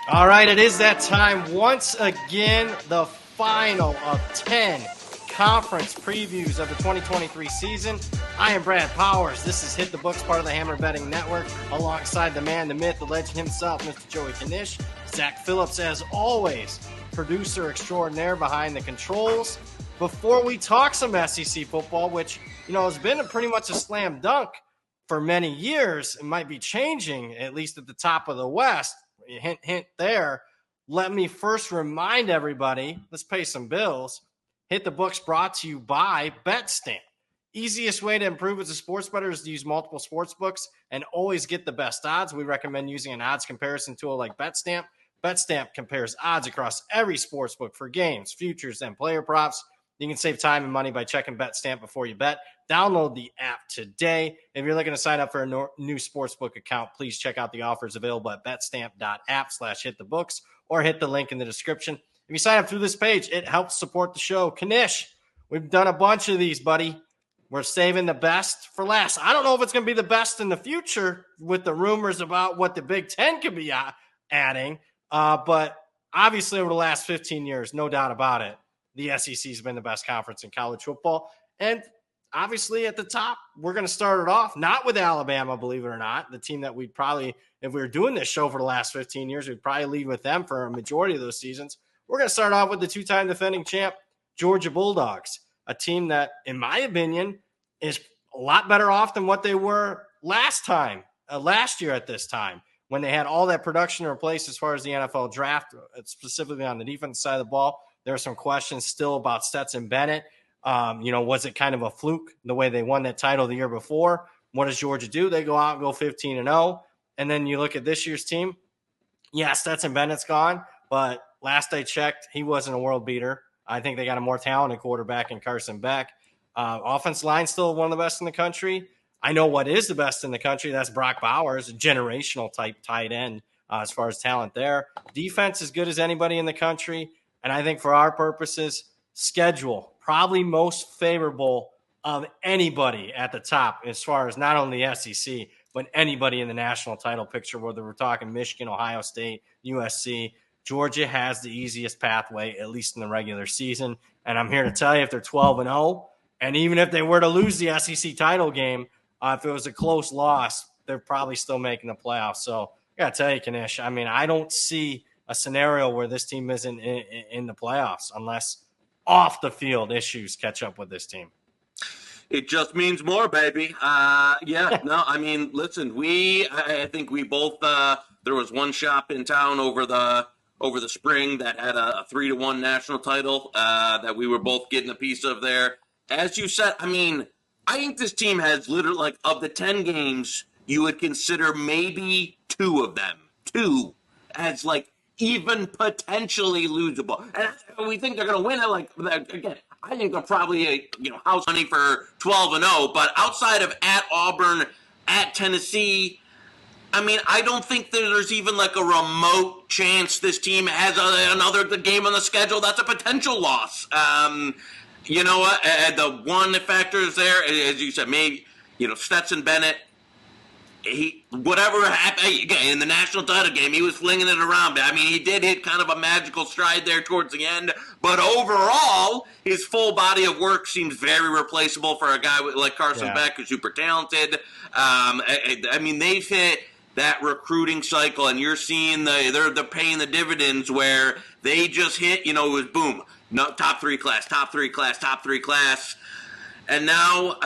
All right, it is that time once again, the final of 10 conference previews of the 2023 season. I am Brad Powers. This is Hit the Books, part of the Hammer Betting Network, alongside the man, the myth, the legend himself, Mr. Joey Knish. Zach Phillips, as always, producer extraordinaire behind the controls. Before we talk some SEC football, which, has been pretty much a slam dunk for many years, it might be changing, at least at the top of the West. Hint, hint there. Let me first remind everybody, let's pay some bills. Hit the Books brought to you by BetStamp. Easiest way to improve as a sports bettor is to use multiple sports books and always get the best odds. We recommend using an odds comparison tool like BetStamp. BetStamp compares odds across every sports book for games, futures, and player props. You can save time and money by checking BetStamp before you bet. Download the app today. If you're looking to sign up for a new sportsbook account, please check out the offers available at betstamp.app/hitthebooks or hit the link in the description. If you sign up through this page, it helps support the show. Knish, we've done a bunch of these, buddy. We're saving the best for last. I don't know if it's going to be the best in the future with the rumors about what the Big Ten could be adding, but obviously over the last 15 years, no doubt about it, the SEC has been the best conference in college football. And obviously at the top, we're going to start it off, not with Alabama, believe it or not, the team that we'd probably, if we were doing this show for the last 15 years, we'd probably lead with them for a majority of those seasons. We're going to start off with the two-time defending champ, Georgia Bulldogs, a team that, in my opinion, is a lot better off than what they were last year at this time, when they had all that production in place as far as the NFL draft, specifically on the defense side of the ball. There are some questions still about Stetson Bennett. Was it kind of a fluke the way they won that title the year before? What does Georgia do? They go out and go 15-0. And then you look at this year's team. Yeah, Stetson Bennett's gone, but last I checked, he wasn't a world beater. I think they got a more talented quarterback in Carson Beck. Offense line still one of the best in the country. I know what is the best in the country. That's Brock Bowers, a generational type tight end as far as talent there. Defense as good as anybody in the country. And I think for our purposes, schedule probably most favorable of anybody at the top as far as not only the SEC, but anybody in the national title picture, whether we're talking Michigan, Ohio State, USC. Georgia has the easiest pathway, at least in the regular season. And I'm here to tell you, if they're 12-0, and even if they were to lose the SEC title game, if it was a close loss, they're probably still making the playoffs. So I got to tell you, Knish, I don't see a scenario where this team isn't in the playoffs unless off-the-field issues catch up with this team. It just means more, baby. Listen, I think we both, there was one shop in town over the spring that had a 3-1 national title that we were both getting a piece of there. As you said, I think this team has literally, of the 10 games, you would consider maybe two of them, as even potentially losable. And we think they're going to win it. Again, I think they're probably house money for 12-0. But outside of at Auburn, at Tennessee, I don't think there's even a remote chance this team has another game on the schedule that's a potential loss. The one factor is there, as you said, maybe Stetson Bennett. Whatever happened in the national title game, he was flinging it around. He did hit kind of a magical stride there towards the end. But overall, his full body of work seems very replaceable for a guy like Carson Beck, who's super talented. They've hit that recruiting cycle, and you're seeing they're paying the dividends where they just hit. It was boom, top three class. And now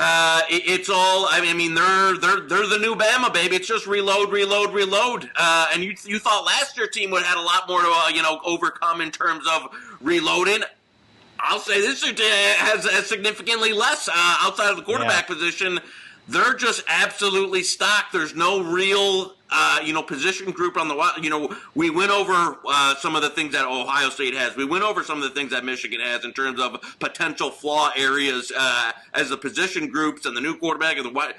it's all. They're the new Bama, baby. It's just reload. And you thought last year's team would have had a lot more to overcome in terms of reloading. I'll say this has significantly less outside of the quarterback position. They're just absolutely stocked. There's no real position group on the. We went over some of the things that Ohio State has. We went over some of the things that Michigan has in terms of potential flaw areas as the position groups and the new quarterback and the what.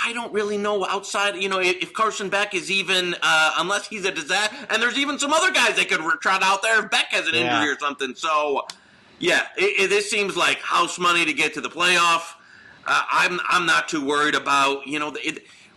I don't really know outside, if Carson Beck is even, unless he's a disaster. And there's even some other guys that could trot out there if Beck has an injury or something. So, this seems like house money to get to the playoff. I'm not too worried about,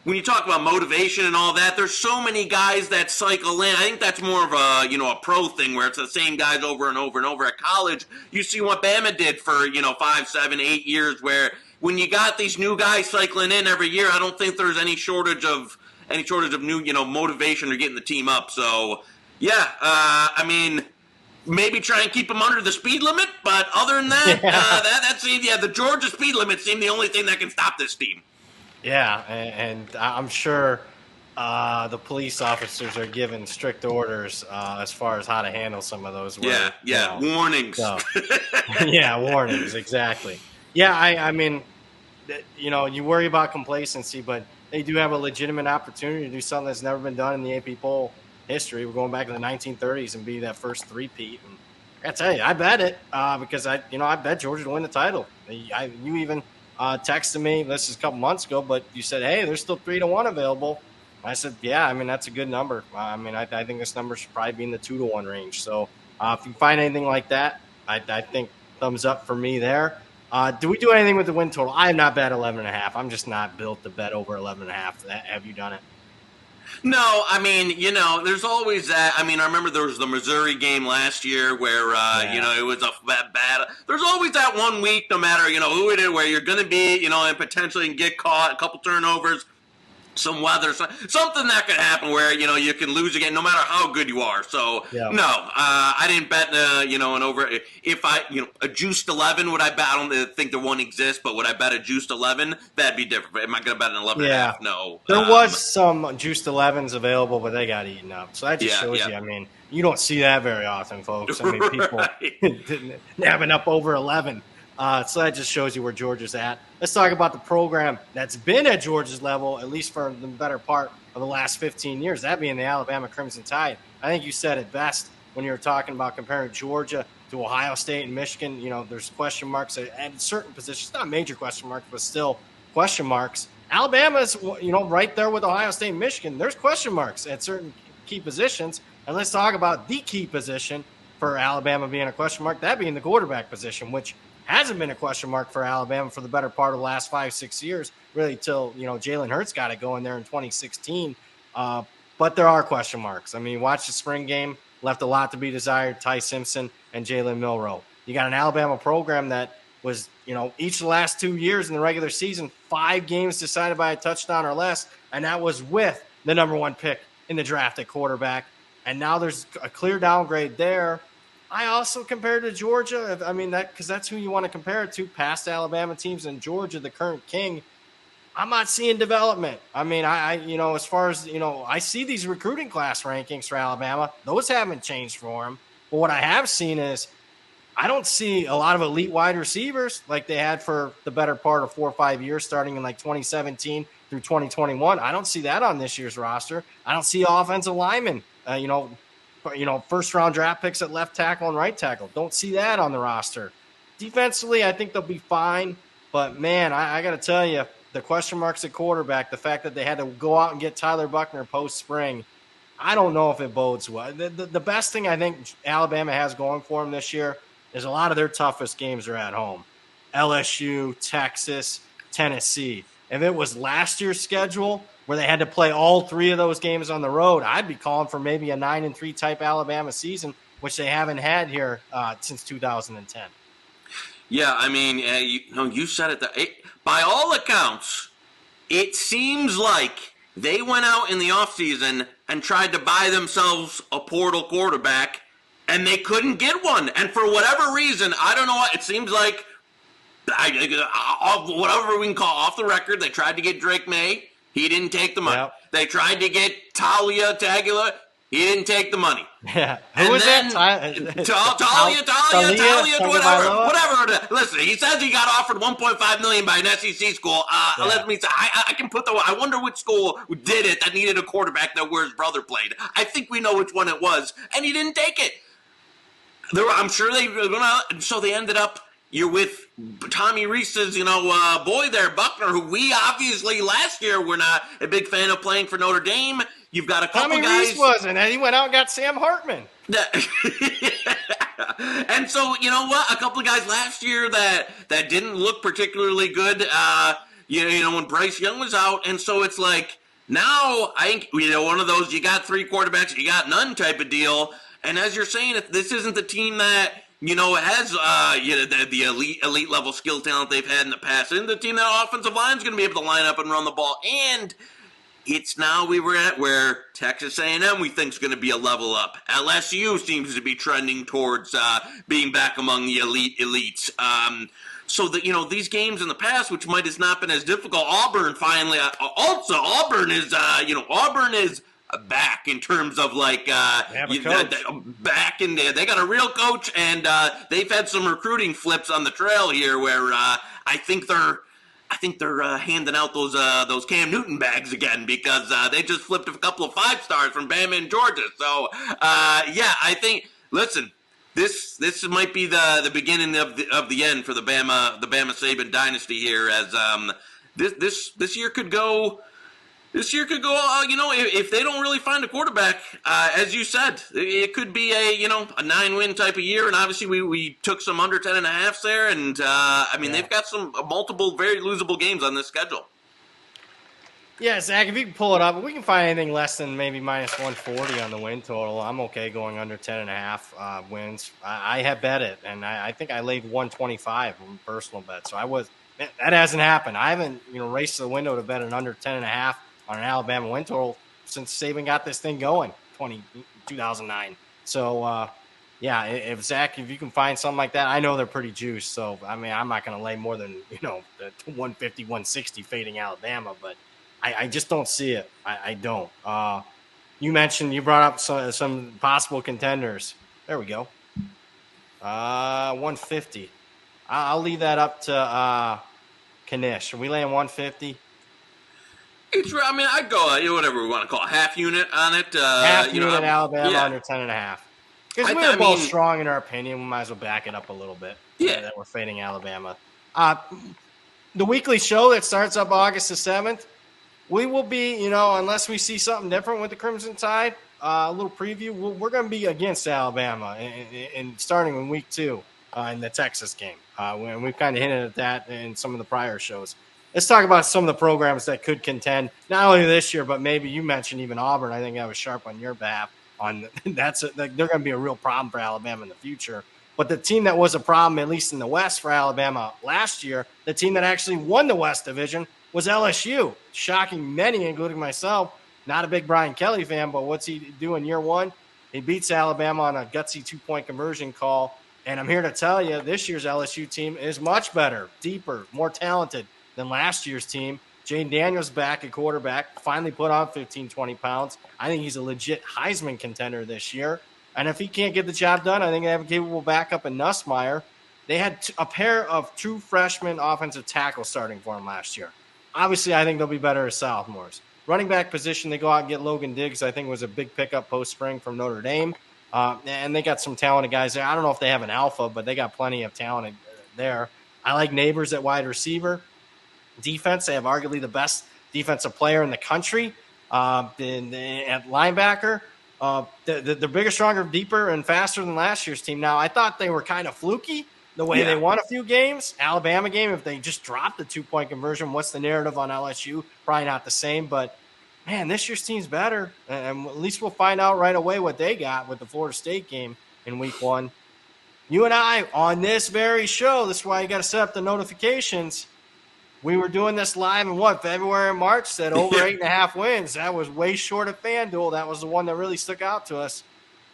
when you talk about motivation and all that, there's so many guys that cycle in. I think that's more of a, a pro thing where it's the same guys over and over and over. At college, you see what Bama did for, 5, 7, 8 years, where when you got these new guys cycling in every year, I don't think there's any shortage of new, motivation or getting the team up. So, yeah, maybe try and keep them under the speed limit, but other than that, that seemed, the Georgia speed limit seemed the only thing that can stop this team. Yeah, and I'm sure the police officers are given strict orders as far as how to handle some of those. Warnings. So, warnings, exactly. Yeah, I mean, you worry about complacency, but they do have a legitimate opportunity to do something that's never been done in the AP poll history. We're going back to the 1930s and be that first three-peat. And I gotta tell you, I bet it because I bet Georgia to win the title. You even texted me, this is a couple months ago, but you said, hey, there's still 3-1 available. I said, yeah, I mean, that's a good number. I think this number should probably be in the 2-1 range. So if you find anything like that, I think thumbs up for me there. Do we do anything with the win total? I have not bet 11.5. I'm just not built to bet over 11.5. Have you done it? No, I mean, there's always that. I mean, I remember there was the Missouri game last year where, it was a bad. There's always that 1 week, no matter, who it is, where you're going to be, and potentially get caught, a couple turnovers, some weather, something that could happen where, you can lose again no matter how good you are. So, no, I didn't bet, an over. If a juiced 11, would I bet? I don't think the one exists, but would I bet a juiced 11? That'd be different. Am I going to bet an 11.5? No. There was some juiced 11s available, but they got eaten up. So that just shows you, I mean, you don't see that very often, folks. I mean, people didn't have enough over 11. So that just shows you where Georgia's at. Let's talk about the program that's been at Georgia's level, at least for the better part of the last 15 years, that being the Alabama Crimson Tide. I think you said it best when you were talking about comparing Georgia to Ohio State and Michigan. There's question marks at certain positions, not major question marks, but still question marks. Alabama's, right there with Ohio State and Michigan. There's question marks at certain key positions. And let's talk about the key position for Alabama being a question mark, that being the quarterback position, which hasn't been a question mark for Alabama for the better part of the last 5-6 years, really till, Jalen Hurts got it going there in 2016. But there are question marks. I mean, watch the spring game, left a lot to be desired, Ty Simpson and Jalen Milroe. You got an Alabama program that was, each of the last 2 years in the regular season, 5 games decided by a touchdown or less, and that was with the number 1 pick in the draft at quarterback. And now there's a clear downgrade there. I also compared to Georgia. I mean, because that's who you want to compare it to, past Alabama teams, and Georgia, the current king. I'm not seeing development. I mean, as far as, I see these recruiting class rankings for Alabama. Those haven't changed for them. But what I have seen is I don't see a lot of elite wide receivers like they had for the better part of 4 or 5 years, starting in like 2017 through 2021. I don't see that on this year's roster. I don't see offensive linemen, first-round draft picks at left tackle and right tackle. Don't see that on the roster. Defensively, I think they'll be fine. But, man, I got to tell you, the question marks at quarterback, the fact that they had to go out and get Tyler Buckner post-spring, I don't know if it bodes well. The best thing I think Alabama has going for them this year is a lot of their toughest games are at home. LSU, Texas, Tennessee. If it was last year's schedule where they had to play all 3 of those games on the road, I'd be calling for maybe a 9-3 type Alabama season, which they haven't had here since 2010. Yeah, I mean, you said it. By all accounts, it seems like they went out in the offseason and tried to buy themselves a portal quarterback, and they couldn't get one. And for whatever reason, I don't know, it seems like, whatever we can call off the record, they tried to get Drake May. He didn't take the money. Yep. They tried to get Talia Tagula. He didn't take the money. Yeah. Who was that? Whatever. Listen, he says he got offered $1.5 million by an SEC school. Let me say, I can put I wonder which school did it that needed a quarterback that where his brother played. I think we know which one it was, and he didn't take it. I'm sure they were gonna. So they ended up. You're with Tommy Reese's, boy there, Buckner, who we obviously last year were not a big fan of playing for Notre Dame. You've got a couple guys. Tommy Reese wasn't, and he went out and got Sam Hartman. And so, you know what? A couple of guys last year that didn't look particularly good. when Bryce Young was out. And so it's like, now I think, one of those, you got 3 quarterbacks, you got none type of deal. And as you're saying, if this isn't the team that, has the elite level skill talent they've had in the past, and the team that offensive line is going to be able to line up and run the ball. And it's now we were at where Texas A&M we think is going to be a level up. LSU seems to be trending towards being back among the elites. So that these games in the past, which might have not been as difficult, Auburn finally Auburn is back in terms of like back in there. They got a real coach, and they've had some recruiting flips on the trail here where I think they're handing out those Cam Newton bags again because they just flipped a couple of 5-stars from Bama and Georgia. So I think this might be the beginning of the end for the Bama Saban dynasty here, as this year could go. This year could go, if they don't really find a quarterback, as you said, it could be a 9-win type of year. And obviously we took some under 10.5s there. And, they've got some multiple very losable games on this schedule. Yeah, Zach, if you can pull it up, if we can find anything less than maybe minus 140 on the win total, I'm okay going under 10.5 wins. I have bet it, and I think I laid 125 on personal bet. So that hasn't happened. I haven't, raced the window to bet an under 10.5 on an Alabama win total since Saban got this thing going, 2009. So, if you can find something like that, I know they're pretty juiced. So, I'm not going to lay more than, the 150, 160 fading Alabama, but I just don't see it. I don't. You brought up some possible contenders. There we go. 150. I'll leave that up to Knish. Are we laying 150? I'd go, whatever we want to call it, half unit on it. Half unit Alabama under 10.5. Because we were both strong in our opinion. We might as well back it up a little bit. Yeah. That we're fading Alabama. The weekly show that starts up August the 7th, we will be, unless we see something different with the Crimson Tide, a little preview, we're going to be against Alabama and starting in week 2 in the Texas game. And we've kind of hinted at that in some of the prior shows. Let's talk about some of the programs that could contend, not only this year, but maybe you mentioned even Auburn. I think that was sharp on your behalf. They're going to be a real problem for Alabama in the future. But the team that was a problem, at least in the West for Alabama last year, the team that actually won the West Division was LSU, shocking many, including myself. Not a big Brian Kelly fan, but what's he do in year 1? He beats Alabama on a gutsy 2-point conversion call. And I'm here to tell you, this year's LSU team is much better, deeper, more talented than last year's team. Jane Daniels back at quarterback, finally put on 15, 20 pounds. I think he's a legit Heisman contender this year. And if he can't get the job done, I think they have a capable backup in Nussmeier. They had a pair of true freshman offensive tackles starting for him last year. Obviously, I think they'll be better as sophomores. Running back position, they go out and get Logan Diggs. I think was a big pickup post-spring from Notre Dame. And they got some talented guys there. I don't know if they have an alpha, but they got plenty of talent there. I like Neighbors at wide receiver. Defense, they have arguably the best defensive player in the country. At linebacker, they're bigger, stronger, deeper, and faster than last year's team. Now, I thought they were kind of fluky the way they won a few games. Alabama game, if they just dropped the 2-point conversion, what's the narrative on LSU? Probably not the same, but, man, this year's team's better. And at least we'll find out right away what they got with the Florida State game in week 1. You and I, on this very show, this is why you got to set up the notifications. We were doing this live in February and March, said over 8.5 wins. That was way short of FanDuel. That was the one that really stuck out to us.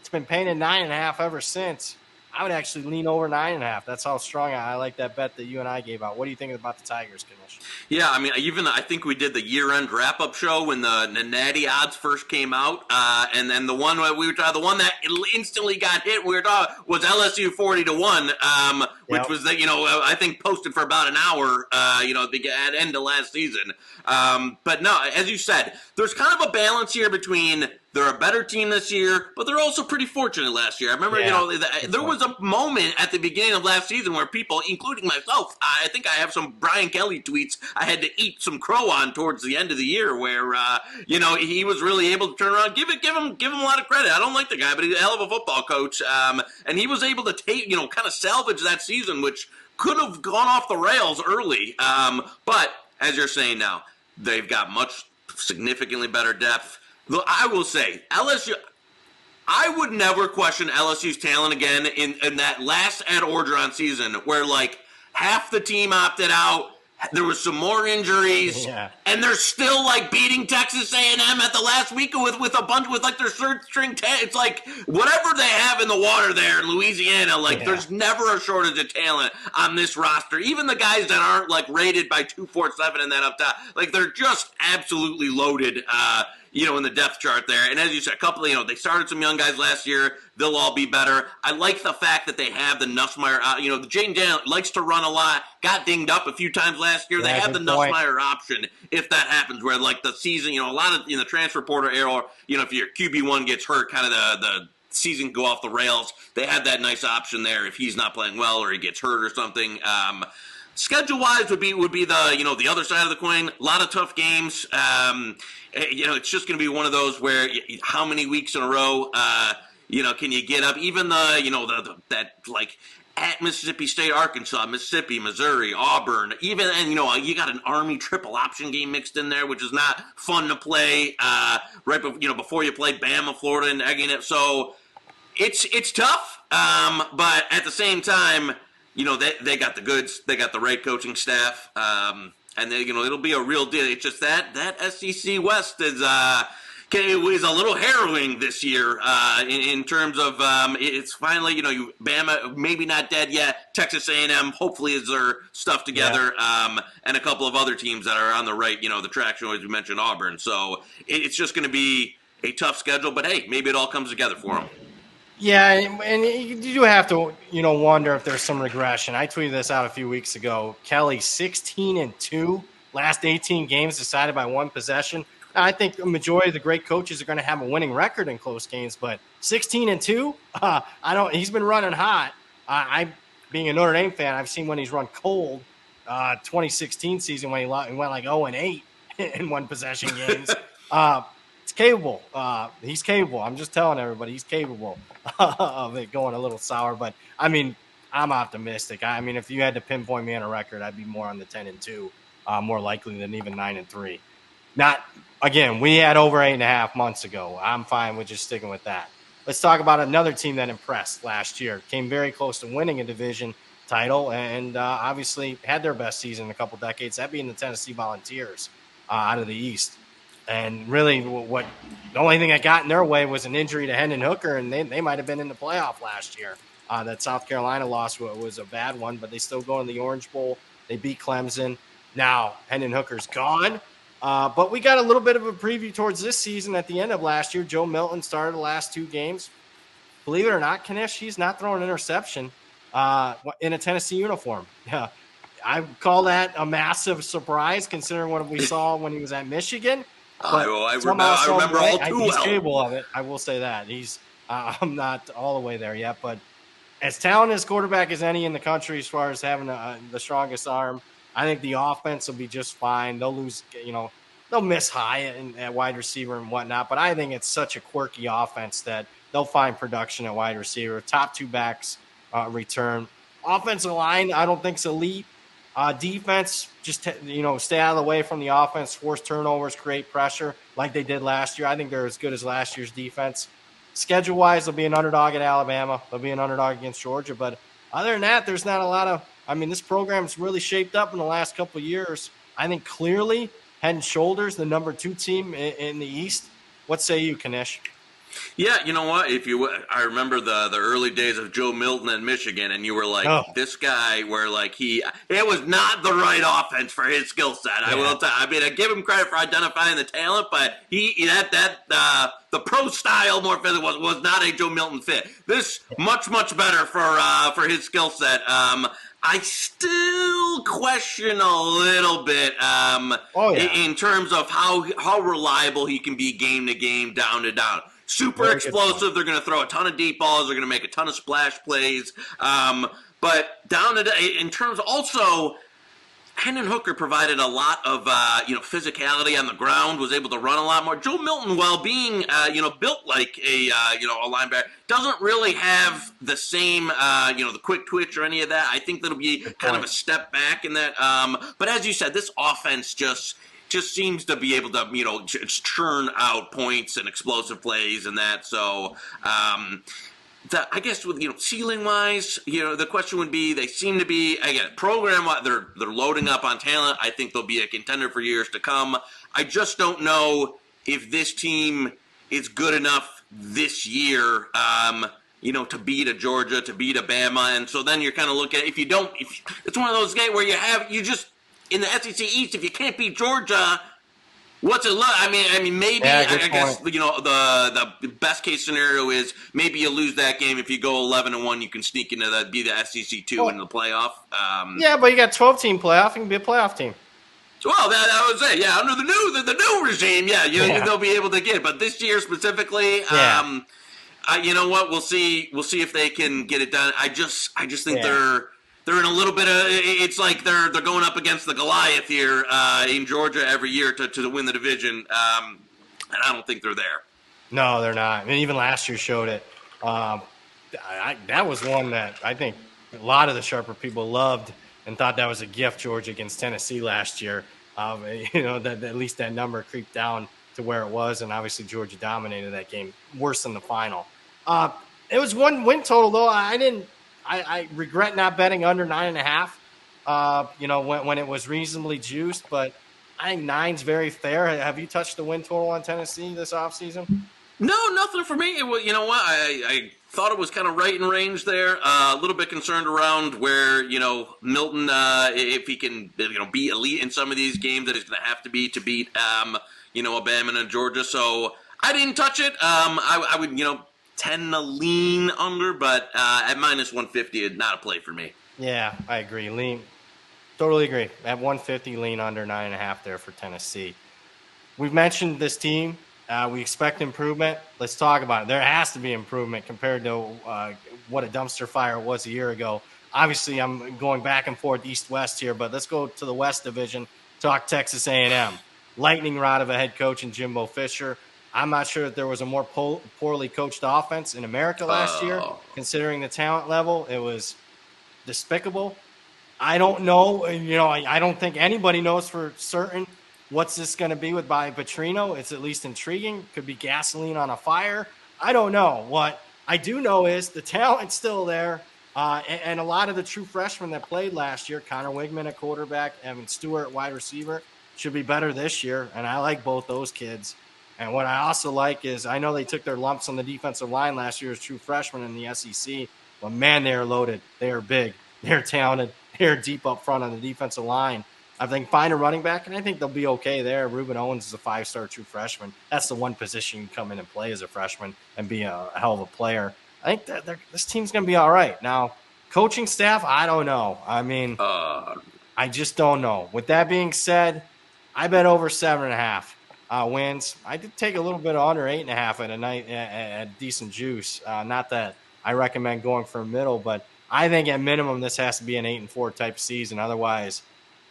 It's been painted 9.5 ever since. I would actually lean over 9.5. That's how strong I like that bet that you and I gave out. What do you think about the Tigers, Knish? Yeah, I think we did the year-end wrap-up show when the Natty odds first came out, and then the one that instantly got hit was LSU 40-1, which was I think posted for about an hour, at the end of last season. But no, as you said, there's kind of a balance here between. They're a better team this year, but they're also pretty fortunate last year. I remember, there was a moment at the beginning of last season where people, including myself, I think I have some Brian Kelly tweets I had to eat some crow on towards the end of the year where, he was really able to turn around, give him a lot of credit. I don't like the guy, but he's a hell of a football coach. And he was able to kind of salvage that season, which could have gone off the rails early. But as you're saying now, they've got much significantly better depth. Look, I will say, LSU, I would never question LSU's talent again in that last Ed Orgeron season where, like, half the team opted out. There was some more injuries, and they're still like beating Texas A&M at the last week with a bunch with like their third string. It's like whatever they have in the water there in Louisiana. Like there's never a shortage of talent on this roster. Even the guys that aren't like rated by 247 and that up top, like they're just absolutely loaded. In the depth chart there. And as you said, a couple of, they started some young guys last year. They'll all be better. I like the fact that they have the Nussmeier, Jaden Daniels likes to run a lot, got dinged up a few times last year. They have the Nussmeier option if that happens, where like the season, a lot of in the transfer portal era, if your QB1 gets hurt, kind of the season can go off the rails. They have that nice option there if he's not playing well or he gets hurt or something. Schedule-wise would be the the other side of the coin. A lot of tough games. It's just going to be one of those where how many weeks in a row, can you get up? Even that at Mississippi State, Arkansas, Mississippi, Missouri, Auburn, even and you got an Army triple option game mixed in there, which is not fun to play. Before you play Bama, Florida, and egging it. So it's tough, but at the same time. They got the goods. They got the right coaching staff, and it'll be a real deal. It's just that SEC West is a little harrowing this year in terms of it's finally Bama maybe not dead yet. Texas A&M hopefully is their stuff together, and a couple of other teams that are on the right. The traction as we mentioned Auburn. So it's just going to be a tough schedule, but hey, maybe it all comes together for them. Yeah, and you do have to, wonder if there's some regression. I tweeted this out a few weeks ago. Kelly, 16-2, last 18 games decided by one possession. I think the majority of the great coaches are going to have a winning record in close games, but 16-2, he's been running hot. I being a Notre Dame fan, I've seen when he's run cold. 2016 season when he went like 0-8 in one possession games. It's capable. He's capable. I'm just telling everybody he's capable of it going a little sour. But, I'm optimistic. If you had to pinpoint me on a record, I'd be more on the 10-2, more likely than even 9-3. We had over 8.5 months ago. I'm fine with just sticking with that. Let's talk about another team that impressed last year. Came very close to winning a division title and obviously had their best season in a couple decades, that being the Tennessee Volunteers out of the East. And really, the only thing that got in their way was an injury to Hendon Hooker, and they might have been in the playoff last year. That South Carolina loss was a bad one, but they still go in the Orange Bowl. They beat Clemson. Now, Hendon Hooker's gone. But we got a little bit of a preview towards this season at the end of last year. Joe Milton started the last 2 games. Believe it or not, Knish, he's not throwing an interception in a Tennessee uniform. Yeah. I call that a massive surprise considering what we saw when he was at Michigan. I remember all too well. He's capable of it. I will say that. I'm not all the way there yet, but as talented as quarterback as any in the country as far as having the strongest arm, I think the offense will be just fine. They'll lose, they'll miss high at wide receiver and whatnot, but I think it's such a quirky offense that they'll find production at wide receiver. Top 2 backs return. Offensive line, I don't think it's elite. Defense, just stay out of the way from the offense, force turnovers, create pressure like they did last year. I think they're as good as last year's defense. Schedule-wise, they'll be an underdog at Alabama. They'll be an underdog against Georgia. But other than that, there's not a lot of this program's really shaped up in the last couple of years. I think clearly head and shoulders the number 2 team in the East. What say you, Knish? Yeah, you know what? I remember the early days of Joe Milton in Michigan, and you were like, this guy, where like it was not the right offense for his skill set. Yeah. I will tell. I give him credit for identifying the talent, but the pro style more fit was not a Joe Milton fit. This much better for his skill set. I still question a little bit in terms of how reliable he can be game to game, down to down. Super very explosive. They're going to throw a ton of deep balls. They're going to make a ton of splash plays. But down to in terms also, Hendon Hooker provided a lot of physicality on the ground, was able to run a lot more. Joe Milton, while being built like a linebacker, doesn't really have the same the quick twitch or any of that. I think that'll be kind of a step back in that. But as you said, this offense just seems to be able to just churn out points and explosive plays and that. So. I guess with ceiling wise, the question would be, they seem to be, again, program they're loading up on talent. I think they'll be a contender for years to come. I just don't know if this team is good enough this year, to beat a Georgia, to beat a Bama, and so then you're kind of looking at, it's one of those games where in the SEC East, if you can't beat Georgia. What's it look? I mean, maybe I guess the best case scenario is maybe you lose that game. If you go 11-1, you can sneak into be the SEC 2 in the playoff. But you got 12-team playoff. You can be a playoff team. Well, that was it. Yeah, under the new regime, they'll be able to get it. But this year specifically, you know what? We'll see if they can get it done. I just think they're in a little bit of. It's like they're going up against the Goliath here in Georgia every year to win the division, and I don't think they're there. No, they're not. I mean, even last year showed it. That was one that I think a lot of the sharper people loved and thought that was a gift. Georgia against Tennessee last year. That at least that number creeped down to where it was, and obviously Georgia dominated that game worse than the final. It was one win total though. I regret not betting under 9.5, when it was reasonably juiced, but I think 9's very fair. Have you touched the win total on Tennessee this offseason? No, nothing for me. You know what? I thought it was kind of right in range there. A little bit concerned around where, Milton, if he can, be elite in some of these games that he's going to have to beat a Bama and Georgia. So I didn't touch it. I would, tend to lean under, but at minus 150, it's not a play for me. Yeah, I agree. Totally agree. At 150, lean under 9.5 there for Tennessee. We've mentioned this team. We expect improvement. Let's talk about it. There has to be improvement compared to what a dumpster fire it was a year ago. Obviously, I'm going back and forth east-west here, but let's go to the West Division, talk Texas A&M. Lightning rod of a head coach in Jimbo Fisher. I'm not sure that there was a more poorly coached offense in America last year, considering the talent level. It was despicable. I don't know. I don't think anybody knows for certain what's this going to be with Bobby Petrino. It's at least intriguing. Could be gasoline on a fire. I don't know. What I do know is the talent's still there, and a lot of the true freshmen that played last year, Connor Wigman at quarterback, Evan Stewart wide receiver, should be better this year, and I like both those kids. And what I also like is I know they took their lumps on the defensive line last year as true freshmen in the SEC, but, man, they are loaded. They are big. They're talented. They're deep up front on the defensive line. I think find a running back, and I think they'll be okay there. Reuben Owens is a 5-star true freshman. That's the one position you can come in and play as a freshman and be a hell of a player. I think that this team's going to be all right. Now, coaching staff, I don't know. I mean, I just don't know. With that being said, I bet over 7.5. Wins. I did take a little bit of under 8.5 at a night at decent juice. Not that I recommend going for a middle, but I think at minimum this has to be an 8-4 type season. Otherwise,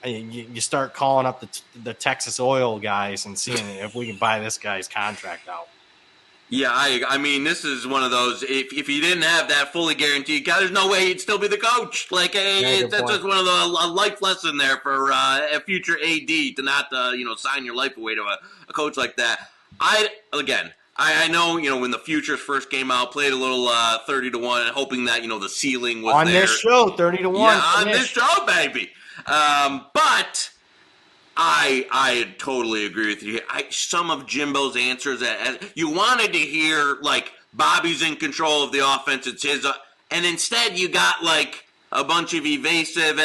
you start calling up the Texas oil guys and seeing if we can buy this guy's contract out. Yeah, I mean, this is one of those, if he didn't have that fully guaranteed guy, there's no way he'd still be the coach. Like, that's just one of the a life lesson there for a future AD to not, sign your life away to a coach like that. I know, when the Futures first came out, played a little 30-1, hoping that, the ceiling was on there. On this show, 30-1. Yeah, on this show, baby. But I totally agree with you. Some of Jimbo's answers, you wanted to hear, like, Bobby's in control of the offense, it's his, and instead you got, like, a bunch of evasive,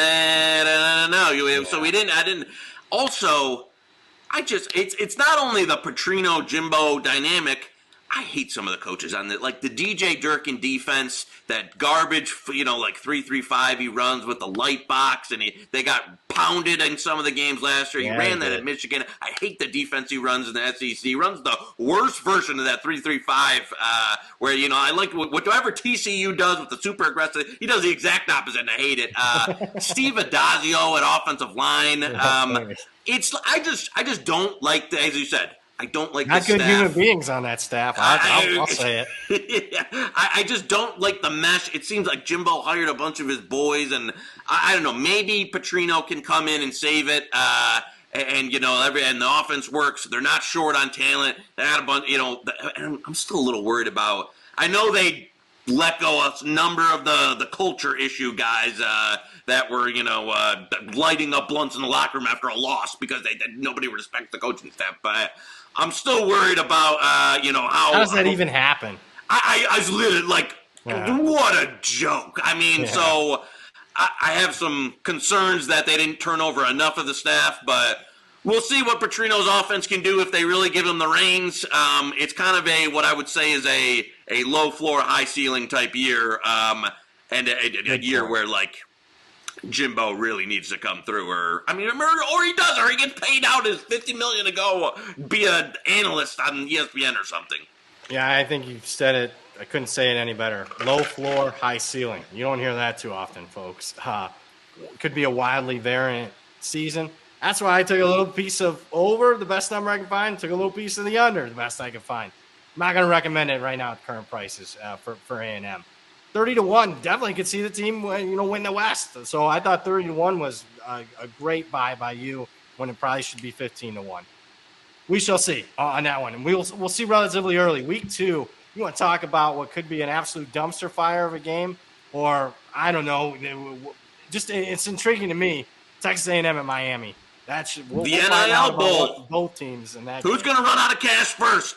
so I didn't. Also, it's not only the Petrino-Jimbo dynamic, I hate some of the coaches on the like the DJ Durkin defense, that garbage, like 3-3-5 he runs with the light box, and they got pounded in some of the games last year. He ran that at Michigan. I hate the defense he runs in the SEC. He runs the worst version of that 3-3-5, where I like whatever TCU does with the super aggressive. He does the exact opposite, and I hate it. Steve Adazio at offensive line. I just don't like as you said. I don't like not the good staff. Human beings on that staff. I'll say it. I just don't like the mesh. It seems like Jimbo hired a bunch of his boys, and I don't know. Maybe Petrino can come in and save it. And the offense works. They're not short on talent. They had a bunch. And I'm still a little worried about. I know they let go a number of the culture issue guys that were lighting up blunts in the locker room after a loss because nobody respects the coaching staff, but. I'm still worried about, how does that even happen? I was literally like, what a joke. I mean, so I have some concerns that they didn't turn over enough of the staff, but we'll see what Petrino's offense can do if they really give him the reins. It's kind of what I would say is a low floor, high ceiling type year, and a year where like Jimbo really needs to come through, or he does, or he gets paid out his $50 million to go be an analyst on ESPN or something. Yeah, I think you said it. I couldn't say it any better. Low floor, high ceiling. You don't hear that too often, folks. Could be a wildly variant season. That's why I took a little piece of over, the best number I can find. Took a little piece of the under, the best I could find. I'm not going to recommend it right now at current prices for A&M. 30-1, definitely could see the team, win the West. So I thought 30-1 was a great buy by you when it probably should be 15-1. We shall see on that one, and we'll see relatively early. Week 2, you want to talk about what could be an absolute dumpster fire of a game, or I don't know. Just it's intriguing to me. Texas A&M at Miami. That should the NIL Bowl. Both teams and that. Who's going to run out of cash first?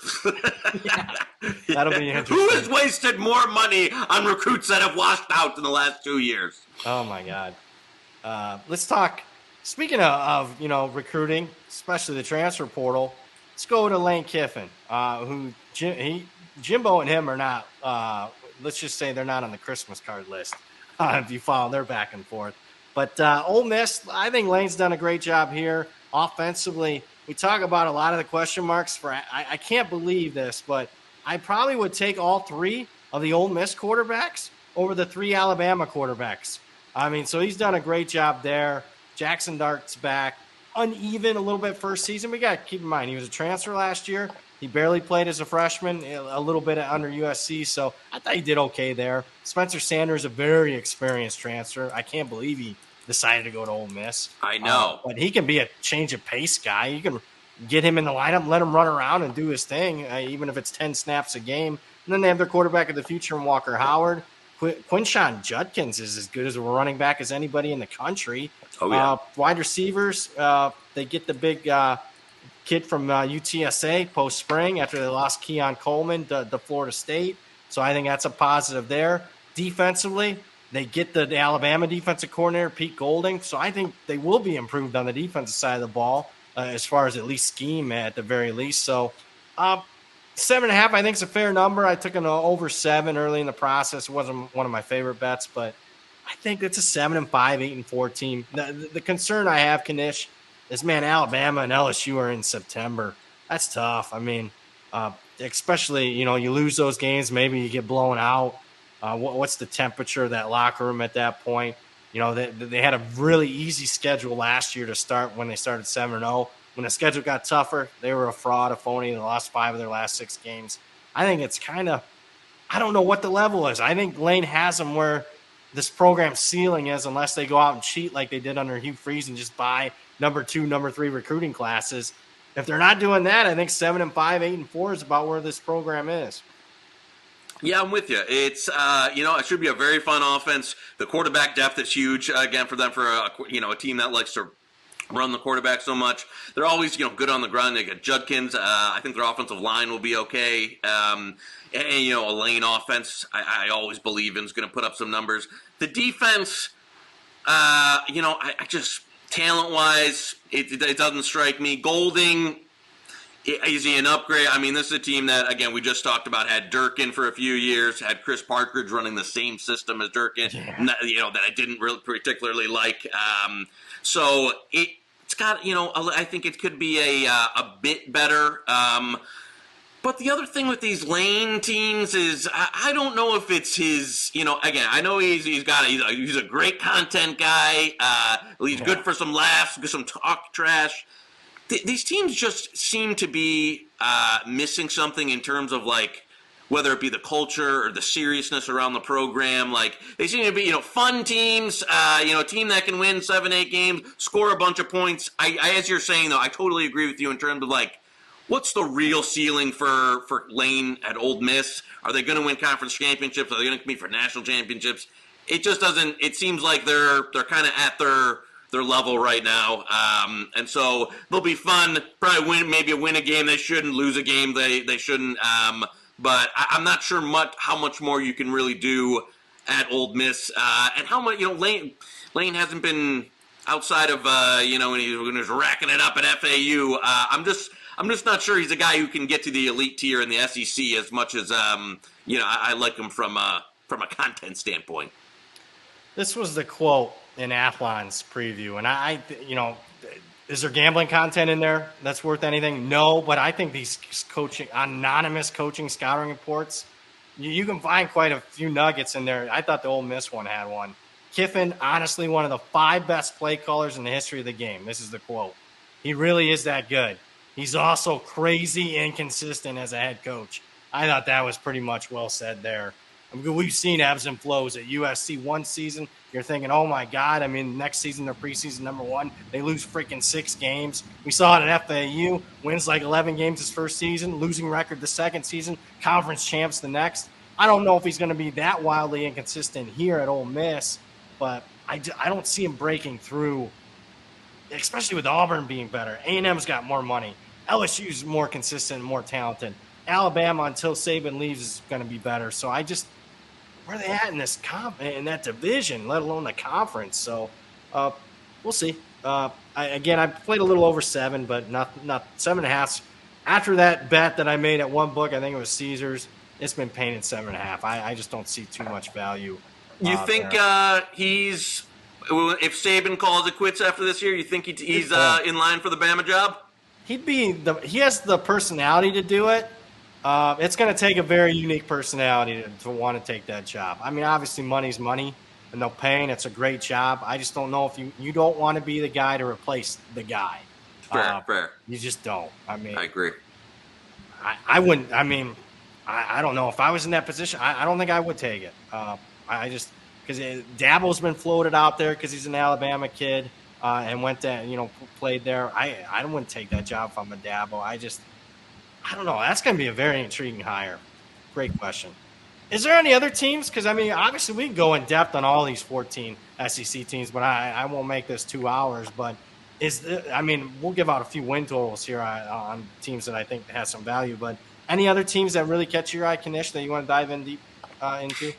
That'll be interesting. Who has wasted more money on recruits that have washed out in the last 2 years? Oh my God. Let's talk. Speaking of recruiting, especially the transfer portal, let's go to Lane Kiffin, who Jimbo and him are not. Let's just say they're not on the Christmas card list. If you follow their back and forth. But Ole Miss, I think Lane's done a great job here offensively. We talk about a lot of the question marks. I can't believe this, but I probably would take all 3 of the Ole Miss quarterbacks over the 3 Alabama quarterbacks. So he's done a great job there. Jackson Dart's back. Uneven a little bit first season. We got to keep in mind, he was a transfer last year. He barely played as a freshman, a little bit under USC, so I thought he did okay there. Spencer Sanders, a very experienced transfer. I can't believe he decided to go to Ole Miss. I know. But he can be a change of pace guy. You can get him in the lineup, let him run around and do his thing, even if it's 10 snaps a game. And then they have their quarterback of the future in Walker Howard. Quinshon Judkins is as good as a running back as anybody in the country. Oh, yeah. Wide receivers, they get the big kid from UTSA post-spring after they lost Keon Coleman to Florida State. So I think that's a positive there. Defensively, they get the Alabama defensive coordinator, Pete Golding. So I think they will be improved on the defensive side of the ball as far as at least scheme at the very least. So 7.5, I think, is a fair number. I took an over 7 early in the process. It wasn't one of my favorite bets, but I think it's a 7-5, 8-4 team. The concern I have, Knish, is, man, Alabama and LSU are in September. That's tough. Especially, you lose those games, maybe you get blown out. What's the temperature of that locker room at that point? They had a really easy schedule last year to start when they started 7-0. When the schedule got tougher, they were a fraud, a phony. They lost 5 of their last 6 games. I think it's kind of – I don't know what the level is. I think Lane has them where this program's ceiling is, unless they go out and cheat like they did under Hugh Freeze and just buy number 2, number 3 recruiting classes. If they're not doing that, I think 7-5, 8-4 is about where this program is. Yeah, I'm with you. It's it should be a very fun offense. The quarterback depth is huge again for them, for a team that likes to run the quarterback so much. They're always good on the ground. They got Judkins. I think their offensive line will be okay. And a Lane offense, I always believe in, is going to put up some numbers. The defense, I just talent wise, it doesn't strike me. Golding Is he an upgrade? I mean, this is a team that, again, we just talked about, had Durkin for a few years, had Chris Partridge running the same system as Durkin, that I didn't really particularly like. So it's got, I think it could be a bit better. But the other thing with these Lane teams is I don't know if it's his, again, I know he's a great content guy. He's good for some laughs, some talk trash. These teams just seem to be missing something in terms of, like, whether it be the culture or the seriousness around the program. Like, they seem to be, fun teams, a team that can win 7-8 games, score a bunch of points. As you're saying, though, I totally agree with you in terms of, like, what's the real ceiling for Lane at Ole Miss? Are they going to win conference championships? Are they going to compete for national championships? It just doesn't. It seems like they're kind of at their level right now, and so they'll be fun. Probably win a game they shouldn't, lose a game they shouldn't. But I'm not sure how much more you can really do at Ole Miss, and how much Lane hasn't been outside of when he was racking it up at FAU. I'm just not sure he's a guy who can get to the elite tier in the SEC as much as I like him from a content standpoint. This was the quote in Athlon's preview, and is there gambling content in there that's worth anything? No, but I think these anonymous coaching scouting reports, you can find quite a few nuggets in there. I thought the Ole Miss one had one. Kiffin, honestly, one of the 5 best play callers in the history of the game. This is the quote. He really is that good. He's also crazy inconsistent as a head coach. I thought that was pretty much well said there. I mean, we've seen ebbs and flows at USC one season. You're thinking, oh, my God. I mean, next season, they're preseason number 1. They lose freaking 6 games. We saw it at FAU. Wins like 11 games his first season. Losing record the second season. Conference champs the next. I don't know if he's going to be that wildly inconsistent here at Ole Miss, but I don't see him breaking through, especially with Auburn being better. A&M's got more money. LSU's more consistent and more talented. Alabama, until Saban leaves, is going to be better. So where are they at in in that division, let alone the conference? So we'll see. I played a little over 7, but not 7.5. After that bet that I made at one book, I think it was Caesars, it's been painted 7.5. I just don't see too much value. You think if Saban calls it quits after this year, you think he's in line for the Bama job? He has the personality to do it. It's going to take a very unique personality to want to take that job. I mean, obviously money's money, and they'll pay, and it's a great job. I just don't know if you don't want to be the guy to replace the guy. Fair. You just don't. I mean, I agree. I wouldn't. I mean, I don't know if I was in that position. I don't think I would take it. Because Dabo's been floated out there because he's an Alabama kid. And went to, played there. I wouldn't take that job if I'm a Dabo. I don't know. That's going to be a very intriguing hire. Great question. Is there any other teams? Because, I mean, obviously we can go in depth on all these 14 SEC teams, but I won't make this 2 hours. But we'll give out a few win totals here on teams that I think have some value. But any other teams that really catch your eye, Knish, that you want to dive in deep into?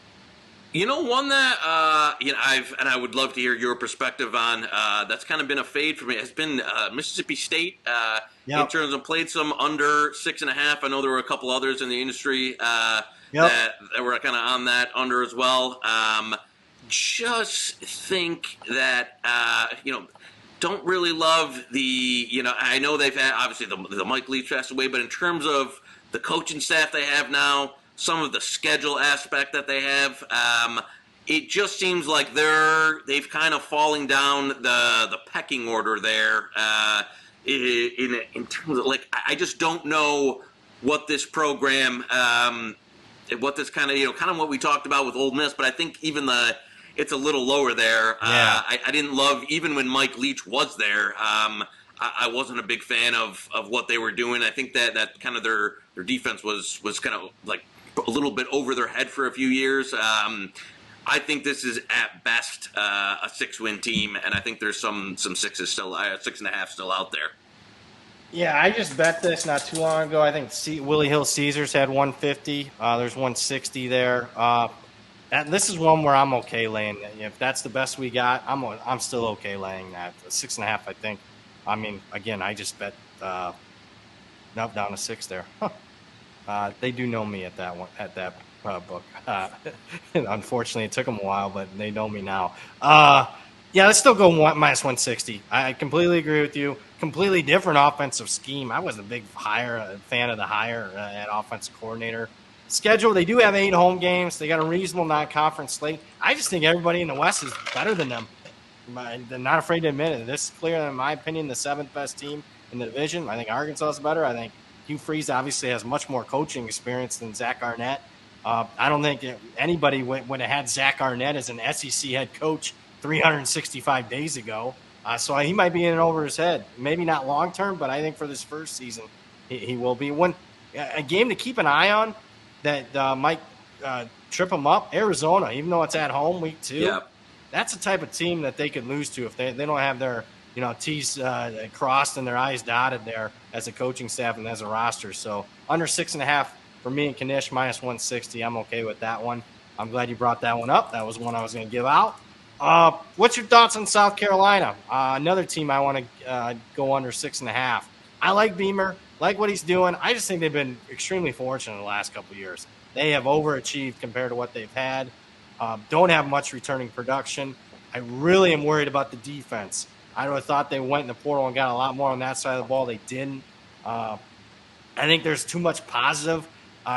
One that I would love to hear your perspective on. That's kind of been a fade for me. Has been Mississippi State. In terms of played some under 6.5. I know there were a couple others in the industry that were kind of on that under as well. Just think that don't really love the. I know they've had obviously the Mike Leach passed away, but in terms of the coaching staff they have now. Some of the schedule aspect that they have, it just seems like they've kind of falling down the pecking order there. In terms of I just don't know what this program, what this kind of what we talked about with Ole Miss, but I think even it's a little lower there. Yeah. I didn't love even when Mike Leach was there. I wasn't a big fan of what they were doing. I think that kind of their defense was kind of like a little bit over their head for a few years. I think this is at best a 6-win team, and I think there's some 6s still, 6.5 still out there. Yeah, I just bet this not too long ago. I think Willie Hill Caesars had 150. There's 160 there. This is one where I'm okay laying. If that's the best we got, I'm still okay laying that 6.5. I think. I mean, again, I just bet Nope, down to 6 there. They do know me at that one, at that book. Unfortunately, it took them a while, but they know me now. Yeah, let's still go minus 160. I completely agree with you. Completely different offensive scheme. I wasn't a big fan of the hire at offensive coordinator. Schedule, they do have 8 home games. They got a reasonable non-conference slate. I just think everybody in the West is better than them. They're not afraid to admit it. This is clearly, in my opinion, the 7th best team in the division. I think Arkansas is better. I think Hugh Freeze obviously has much more coaching experience than Zach Arnett. I don't think anybody would have had Zach Arnett as an SEC head coach 365 days ago. So he might be in over his head. Maybe not long term, but I think for this first season, he will be. A game to keep an eye on that might trip him up, Arizona, even though it's at home week 2. Yeah. That's the type of team that they could lose to if they don't have their T's crossed and their I's dotted there as a coaching staff and as a roster. So under 6.5 for me and Knish, minus 160. I'm okay with that one. I'm glad you brought that one up. That was one I was going to give out. What's your thoughts on South Carolina? Another team I want to go under 6.5. I like Beamer, like what he's doing. I just think they've been extremely fortunate in the last couple of years. They have overachieved compared to what they've had. Don't have much returning production. I really am worried about the defense. I would have thought they went in the portal and got a lot more on that side of the ball. They didn't. I think there's too much positive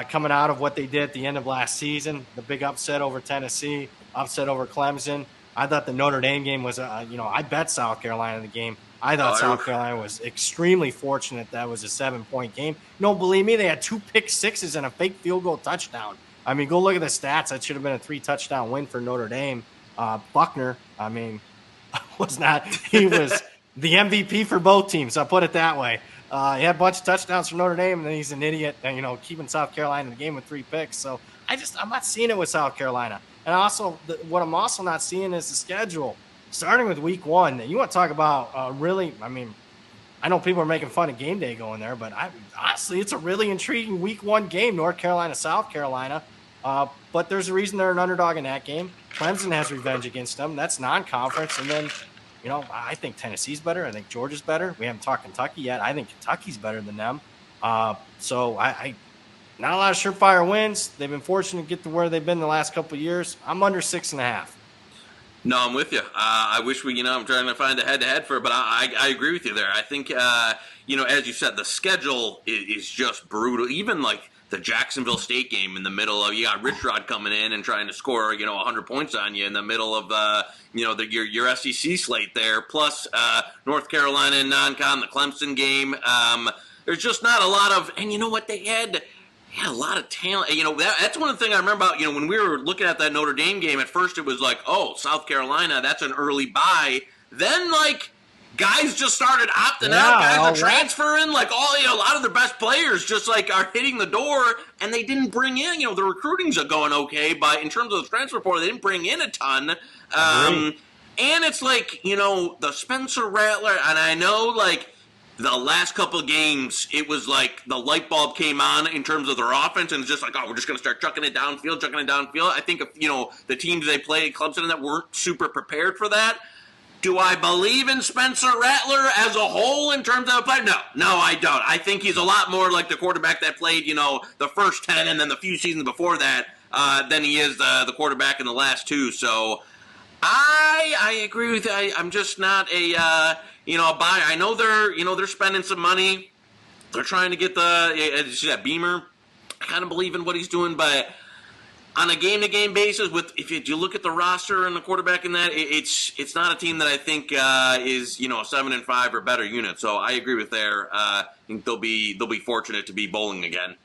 coming out of what they did at the end of last season. The big upset over Tennessee, upset over Clemson. I thought the Notre Dame game was, I bet South Carolina in the game. I thought South Carolina was extremely fortunate that was a 7-point game. No, believe me, they had 2 pick sixes and a fake field goal touchdown. I mean, go look at the stats. That should have been a 3-touchdown win for Notre Dame. Buckner, he was the MVP for both teams. I'll put it that way. He had a bunch of touchdowns for Notre Dame, and then he's an idiot, keeping South Carolina in the game with 3 picks. So I'm not seeing it with South Carolina. And also, what I'm also not seeing is the schedule. Starting with week 1, you want to talk about I know people are making fun of game day going there, but honestly, it's a really intriguing week 1 game, North Carolina, South Carolina. But there's a reason they're an underdog in that game. Clemson has revenge against them. That's non-conference. And then, I think Tennessee's better. I think Georgia's better. We haven't talked Kentucky yet. I think Kentucky's better than them. So I not a lot of surefire wins. They've been fortunate to get to where they've been the last couple of years. I'm under 6.5. No, I'm with you. I wish I'm trying to find a head-to-head for it, but I agree with you there. I think, as you said, the schedule is just brutal. Even like the Jacksonville State game in the middle of, you got Rich Rod coming in and trying to score, 100 points on you in the middle of, your SEC slate there. Plus, North Carolina and non-con, the Clemson game. There's just not a lot of, and you know what they had? They had a lot of talent. That's one of the things I remember about, when we were looking at that Notre Dame game, at first it was like, oh, South Carolina, that's an early bye. Then, guys just started opting out. Guys are transferring. A lot of their best players just, are hitting the door, and they didn't bring in, the recruiting's going okay, but in terms of the transfer portal, they didn't bring in a ton. And it's the Spencer Rattler, and I know, the last couple of games, it was the light bulb came on in terms of their offense, and it's just we're just going to start chucking it downfield. I think, the teams they played, Clemson, that weren't super prepared for that. Do I believe in Spencer Rattler as a whole in terms of a player? No, I don't. I think he's a lot more like the quarterback that played, the first 10 and then the few seasons before that than he is the quarterback in the last 2. So I agree with you. I'm just not a buy. I know they're spending some money. They're trying to get that Beamer. I kind of believe in what he's doing, but on a game-to-game basis, if you look at the roster and the quarterback in that, it's not a team that I think is a 7-5 or better unit. So I agree with there. I think they'll be fortunate to be bowling again.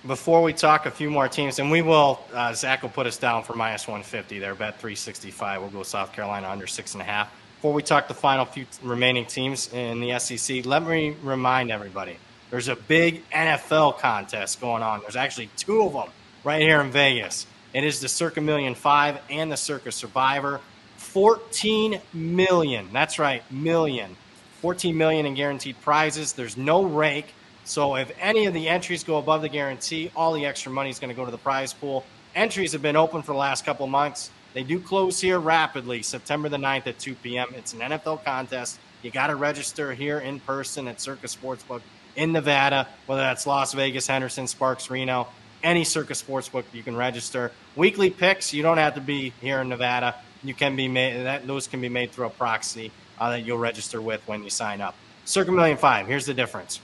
Before we talk a few more teams, and we will, Zach will put us down for minus 150 there, bet 365. We'll go South Carolina under 6.5. Before we talk the final few remaining teams in the SEC, let me remind everybody, there's a big NFL contest going on. There's actually 2 of them right here in Vegas. It is the Circa Million 5 and the Circa Survivor. 14 million. That's right, million. 14 million in guaranteed prizes. There's no rake. So if any of the entries go above the guarantee, all the extra money is going to go to the prize pool. Entries have been open for the last couple of months. They do close here rapidly, September the 9th at 2 p.m. It's an NFL contest. You got to register here in person at Circa Sportsbook in Nevada, whether that's Las Vegas, Henderson, Sparks, Reno, any Circus Sportsbook you can register. Weekly picks, you don't have to be here in Nevada. You can be made, those can be made through a proxy that you'll register with when you sign up. Circa Million 5, here's the difference.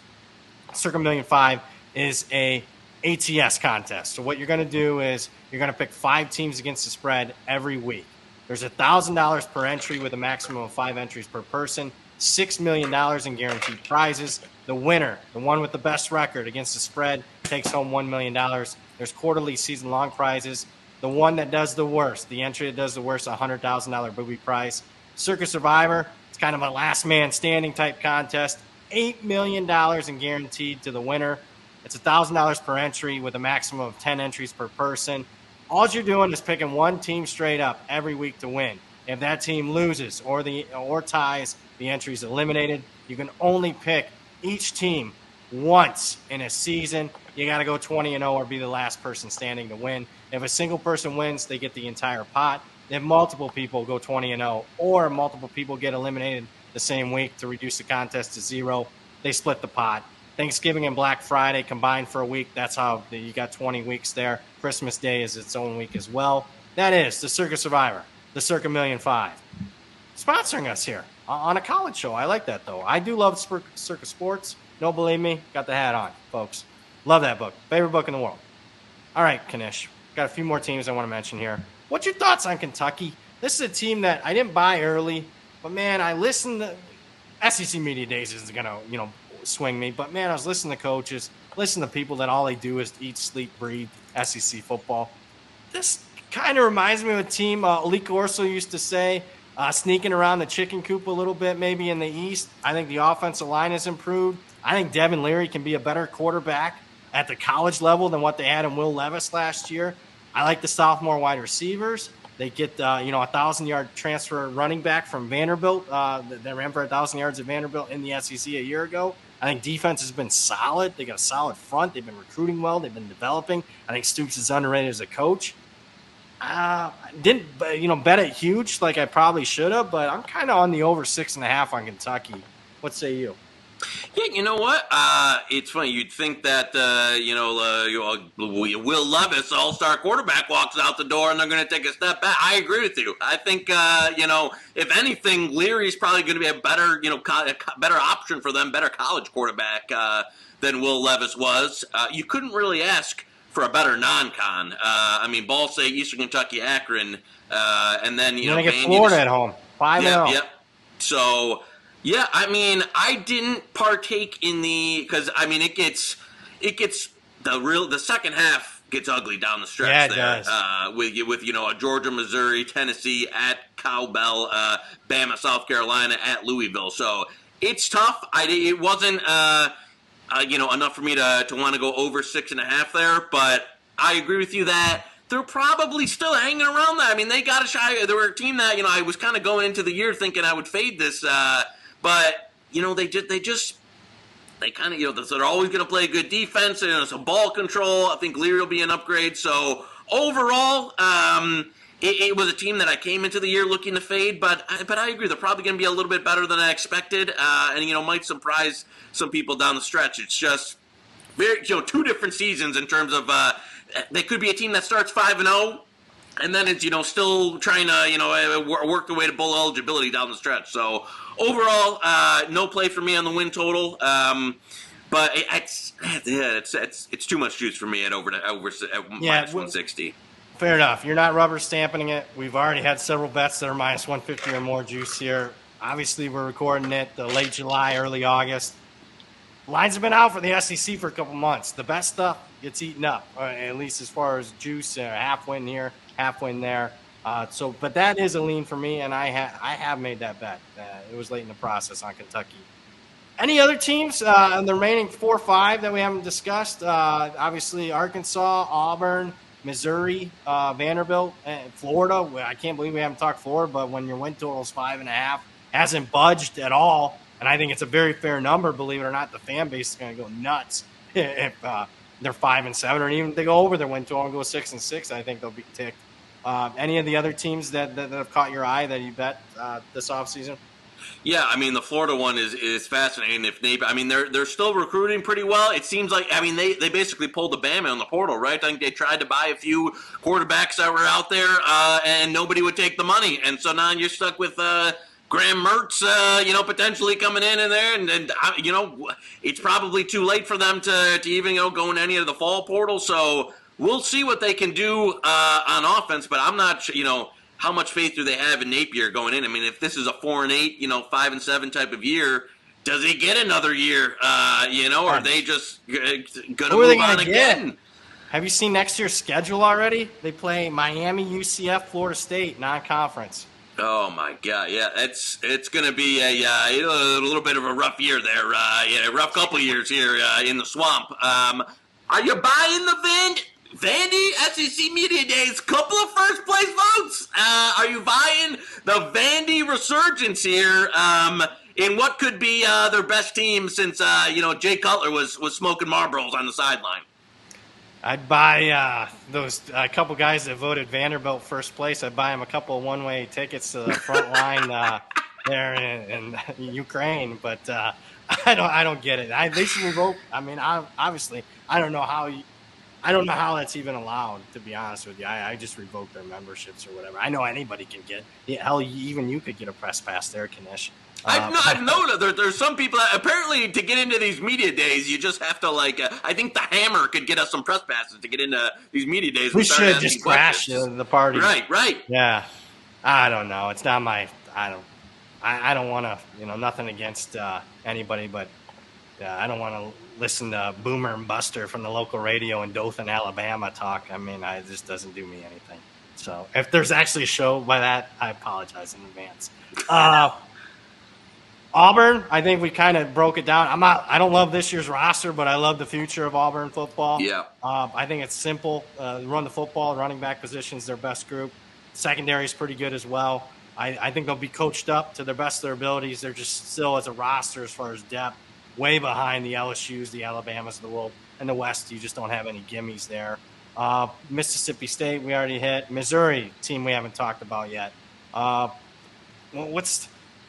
Circa Million 5 is a ATS contest. So what you're going to do is you're going to pick 5 teams against the spread every week. There's $1,000 per entry with a maximum of 5 entries per person, $6 million in guaranteed prizes. The winner, the one with the best record against the spread, takes home $1 million. There's quarterly season-long prizes. The one that does the worst, the entry that does the worst, $100,000 booby prize. Circus Survivor, it's kind of a last man standing type contest. $8 million in guaranteed to the winner. It's $1,000 per entry with a maximum of 10 entries per person. All you're doing is picking one team straight up every week to win. If that team loses or ties, the entry is eliminated. You can only pick each team once in a season. You got to go 20-0 or be the last person standing to win. If a single person wins, they get the entire pot. If multiple people go 20-0 or multiple people get eliminated the same week to reduce the contest to 0, they split the pot. Thanksgiving and Black Friday combined for a week. That's how you got 20 weeks there. Christmas Day is its own week as well. That is the Circus Survivor, the Circa Million 5. Sponsoring us here on a college show. I like that, though. I do love Circus Sports. Don't believe me? Got the hat on, folks. Love that book. Favorite book in the world. All right, Knish. Got a few more teams I want to mention here. What's your thoughts on Kentucky? This is a team that I didn't buy early, but, man, I listened to SEC Media Days isn't going to, swing me. But, man, I was listening to coaches, listening to people that all they do is eat, sleep, breathe SEC football. This kind of reminds me of a team Lee Corso used to say, sneaking around the chicken coop a little bit maybe in the East. I think the offensive line has improved. I think Devin Leary can be a better quarterback at the college level than what they had in Will Levis last year. I like the sophomore wide receivers. They get, a 1,000-yard transfer running back from Vanderbilt. They ran for 1,000 yards at Vanderbilt in the SEC a year ago. I think defense has been solid. They got a solid front. They've been recruiting well. They've been developing. I think Stoops is underrated as a coach. Didn't bet it huge like I probably should have, but I'm kind of on the over 6.5 on Kentucky. What say you? Yeah, you know what? It's funny. You'd think that Will Levis, all-star quarterback, walks out the door and they're going to take a step back. I agree with you. I think if anything, Leary's probably going to be a better better option for them, better college quarterback than Will Levis was. You couldn't really ask for a better non-con. Ball State, Eastern Kentucky, Akron, and then you're going to get Florida at home. 5-0. Yep. So. Yeah, I didn't partake in because it gets the second half gets ugly down the stretch there. With a Georgia, Missouri, Tennessee at Cowbell, Bama, South Carolina at Louisville. So it's tough. It wasn't enough for me to want to go over 6.5 there, but I agree with you that they're probably still hanging around that. They got a shot. They were a team that I was kind of going into the year thinking I would fade this. But they're always going to play good defense and some ball control. I think Leary will be an upgrade. So overall, it was a team that I came into the year looking to fade. But I agree, they're probably going to be a little bit better than I expected, and might surprise some people down the stretch. It's just very two different seasons in terms of they could be a team that starts 5-0. And then it's, still trying to, work their way to bowl eligibility down the stretch. So overall, no play for me on the win total. But it's too much juice for me at minus 160. Fair enough. You're not rubber stamping it. We've already had several bets that are minus 150 or more juice here. Obviously, we're recording it late July, early August. Lines have been out for the SEC for a couple months. The best stuff gets eaten up, at least as far as juice. Half win here, half win there. But that is a lean for me, and I have made that bet. It was late in the process on Kentucky. Any other teams in the remaining 4 or 5 that we haven't discussed? Obviously, Arkansas, Auburn, Missouri, Vanderbilt, and Florida. I can't believe we haven't talked Florida, but when your win total is 5.5, hasn't budged at all. And I think it's a very fair number, believe it or not. The fan base is going to go nuts if they're 5-7, or even if they go over their win total and go 6-6. I think they'll be ticked. Any of the other teams that have caught your eye that you bet this offseason? Yeah, I mean the Florida one is fascinating. If I mean they're still recruiting pretty well. It seems like I mean they basically pulled the Bama on the portal, right? I think they tried to buy a few quarterbacks that were out there, and nobody would take the money, and so now you're stuck with Graham Mertz, potentially coming in there, and it's probably too late for them to even go in any of the fall portal. So we'll see what they can do on offense, but I'm not sure, how much faith do they have in Napier going in? I mean, if this is a 4-8, 5-7 type of year, does he get another year? Or are they just going to move on again? Have you seen next year's schedule already? They play Miami, UCF, Florida State, non-conference. Oh my God! Yeah, it's going to be a little bit of a rough year there. Rough couple years here in the swamp. Are you buying the Vandy SEC Media Days? Couple of first place votes. Are you buying the Vandy resurgence here in what could be their best team since Jay Cutler was smoking Marlboros on the sideline? I'd buy those couple guys that voted Vanderbilt first place. I'd buy them a couple of one-way tickets to the front line there in Ukraine. But I don't get it. They should revoke. I mean, obviously, I don't know how that's even allowed. To be honest with you, I just revoke their memberships or whatever. I know anybody can get. Yeah, hell, even you could get a press pass there, Knish. I've noticed there's some people that apparently to get into these media days, you just have to I think the Hammer could get us some press passes to get into these media days. We should just crash the party. Right. Yeah. I don't know. It's not my, I don't want to, nothing against anybody, but I don't want to listen to Boomer and Buster from the local radio in Dothan, Alabama talk. I mean, it just doesn't do me anything. So if there's actually a show by that, I apologize in advance. Auburn, I think we kind of broke it down. I don't love this year's roster, but I love the future of Auburn football. Yeah. I think it's simple. Run the football, running back position's their best group. Secondary is pretty good as well. I think they'll be coached up to the best of their abilities. They're just still, as a roster, as far as depth, way behind the LSUs, the Alabamas of the world. In the West, you just don't have any gimmies there. Mississippi State, we already hit. Missouri, team we haven't talked about yet.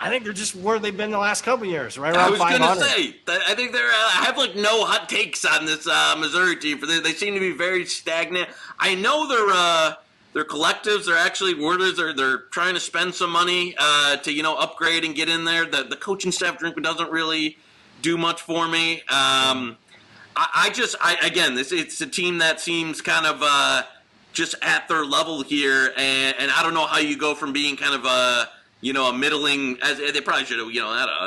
I think they're just where they've been the last couple of years, right around 500. I was going to say, I think I have no hot takes on this Missouri team. They seem to be very stagnant. I know their collectives, they're actually worders, they're trying to spend some money to upgrade and get in there. The coaching staff doesn't really do much for me. It's a team that seems kind of just at their level here, and I don't know how you go from being kind of a middling, as they probably should have,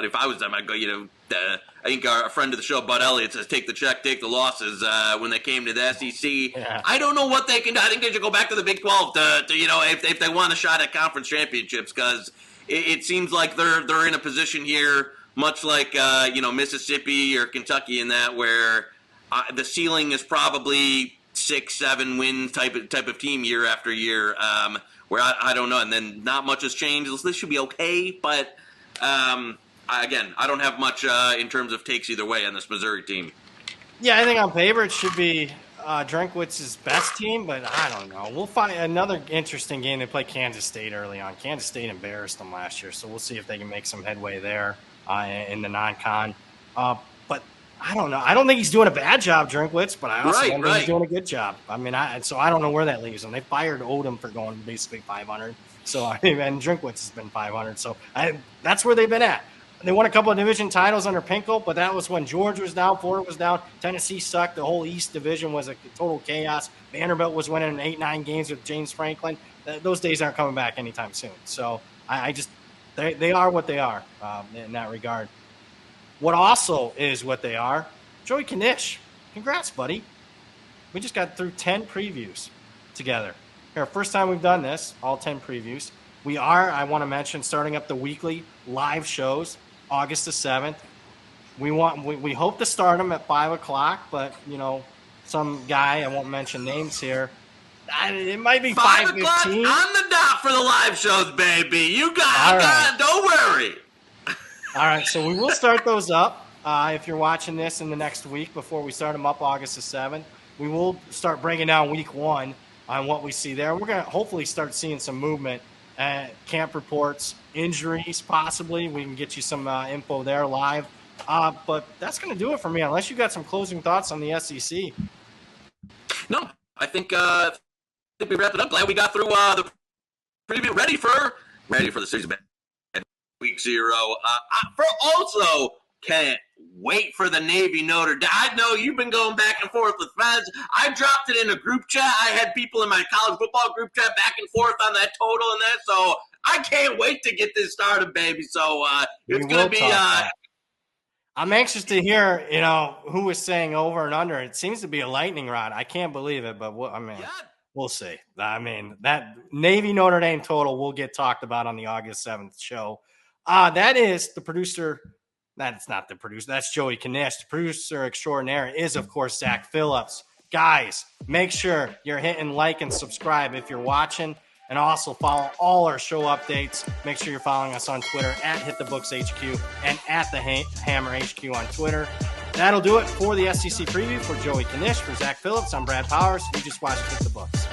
if I was them, I'd go, I think our friend of the show, Bud Elliott, says take the check, take the losses when they came to the SEC. Yeah. I don't know what they can do. I think they should go back to the Big 12 to if they want a shot at conference championships, because it seems like they're in a position here, much like, Mississippi or Kentucky in that, where the ceiling is probably 6-7 wins type of team year after year, where I don't know, and then not much has changed. This should be okay, but I don't have much in terms of takes either way on this Missouri team. Yeah, I think on paper it should be Drinkwitz's best team, but I don't know. We'll find another interesting game. They play Kansas State early on. Kansas State embarrassed them last year, so we'll see if they can make some headway there in the non-con. But I don't know. I don't think he's doing a bad job, Drinkwitz, but I also don't think he's doing a good job. I mean, so I don't know where that leaves him. They fired Odom for going basically 500. So and Drinkwitz has been 500. So that's where they've been at. They won a couple of division titles under Pinkel, but that was when George was down, Florida was down, Tennessee sucked. The whole East Division was a total chaos. Vanderbilt was winning 8-9 games with James Franklin. Those days aren't coming back anytime soon. So they are what they are in that regard. What also is what they are, Joey Knish. Congrats, buddy. We just got through 10 previews together. Our first time we've done this, all 10 previews. We are, I want to mention, starting up the weekly live shows, August the 7th. We hope to start them at 5 o'clock, but, some guy, I won't mention names here, it might be 5:15. 5 o'clock on the dot for the live shows, baby. You got it. Don't worry. All right, so we will start those up. If you're watching this in the next week before we start them up August the 7th, we will start breaking down week 1 on what we see there. We're going to hopefully start seeing some movement camp reports, injuries possibly. We can get you some info there live. But that's going to do it for me, unless you got some closing thoughts on the SEC. No, I think we wrapped it up. Glad we got through the preview. Ready for the season. Week 0. For also can't wait for the Navy Notre Dame. I know you've been going back and forth with fans. I dropped it in a group chat. I had people in my college football group chat back and forth on that total and that. So I can't wait to get this started, baby. So it's going to be. I'm anxious to hear, who is saying over and under. It seems to be a lightning rod. I can't believe it, but we'll see. I mean, that Navy Notre Dame total will get talked about on the August 7th show. That is the producer. That's not the producer. That's Joey Knish. The producer extraordinaire is, of course, Zach Phillips. Guys, make sure you're hitting like and subscribe if you're watching. And also follow all our show updates. Make sure you're following us on Twitter at HitTheBooksHQ and at the Hammer HQ on Twitter. That'll do it for the SEC preview. For Joey Knish, for Zach Phillips, I'm Brad Powers. You just watched Hit the Books.